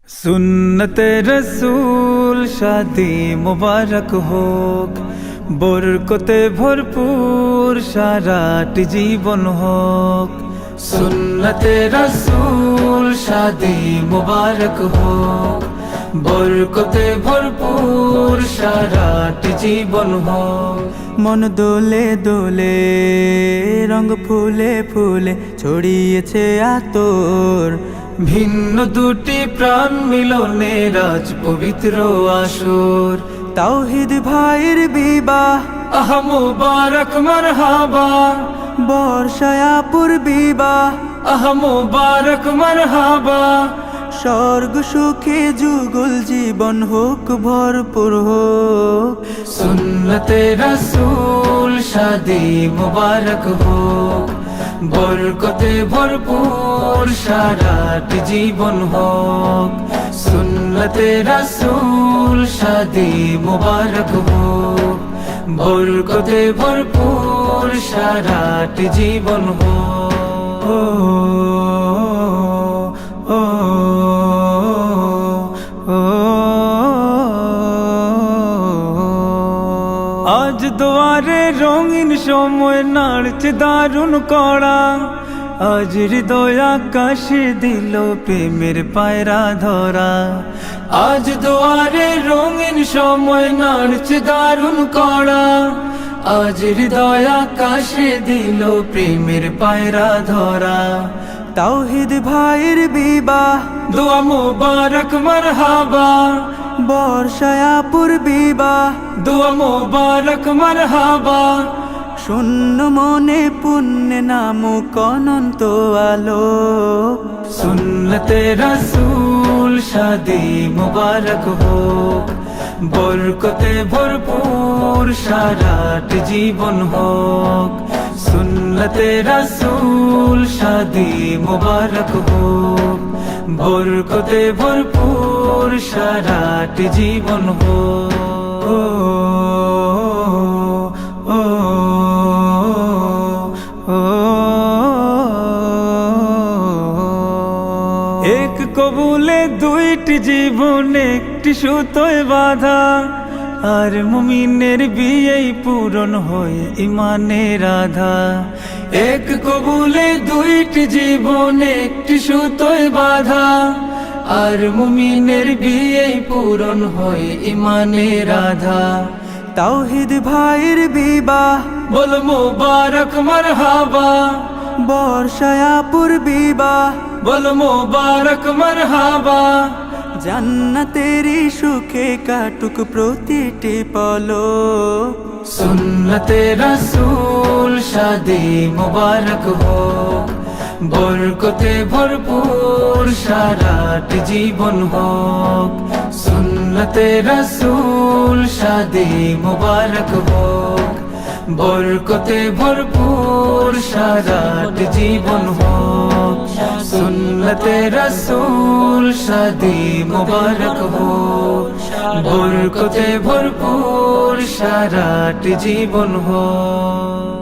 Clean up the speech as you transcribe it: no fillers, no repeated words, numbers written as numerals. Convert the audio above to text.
सुन्नते रसूल शादी मुबारक होक, बरकते भरपूर साराटी जीवन होक। सुन्नते रसूल शादी मुबारक होक, बरकते भरपूर साराटी जीवन होक। मन दोले दोले रंग फुले फुले ছড়িয়েছে আতর, ভিন্ন দুটি প্রাণ মিলনে রাজ পবিত্র আসর। তাওহীদ ভাইয়ের বিবাহ আহা মুবারক মারহাবা, বর্ষায়াপুর বিবাহ আহা মুবারক মারহাবা। স্বর্গ সুখে যুগল জীবন হোক ভরপুর হোক। সুন্নতে রাসূল শাদি মুবারক হোক, বরকতে ভরপুর সারাটি জীবন হোক। সুন্নতে রাসূল শাদি মুবারক হোক, বরকতে ভরপুর সারাটি জীবন হোক। আজ দুয়ারে রঙিন সময় নাড়ছে দারুণ কড়া, আজ হৃদয় আকাশে দিল প্রেমের পায়রা ধরা। আজ দুয়ারে রঙিন সময় নাড়ছে দারুণ কড়া, আজ হৃদয় আকাশে দিল প্রেমের পায়রা ধরা। তাওহীদ ভাইয়ের বিবাহ দোয়া মুবারক মারহাবা, বর্ষায়াপুর বিবাহ দোয়া মুবারক মারহাবা। শূন্য মনে পুণ্যে নামুক অনন্ত আলো। সুন্নতে রাসূল শাদি মুবারক হোক, বরকতে ভরপুর সারাটি জীবন হোক। সুন্নতে রাসূল শাদি মুবারক হোক, বরকতে ভরপুর সারাটি জীবন হোক। এক কবুলে দুইটি জীবন একটি সুতোয় বাঁধা, আর মুমিনের বিয়েই পূরণ হয় ইমানের আধা। এক কবুলে দুইটি জীবন একটি সুতোয় বাঁধা, আর মুমিনের বিয়েই পূরণ হয় ইমানের আধা। তাওহীদ ভাইয়ের বিবাহ বল মুবারক মারহাবা, বর্ষায়াপুর বিবাহ বল মুবারক মারহাবা। জান্নাতেরি সুখে কাটুক প্রতিটি পলক। সুন্নতে রাসূল শাদি মুবারক হোক, বরকতে ভরপুর সারাটি জীবন হোক। সুন্নতে রাসূল শাদি মুবারক হোক, বরকতে ভরপুর সারাটি জীবন হোক। সুন্নতে রাসূল শাদি মুবারক হোক, বরকতে ভরপুর সারাটি জীবন হোক।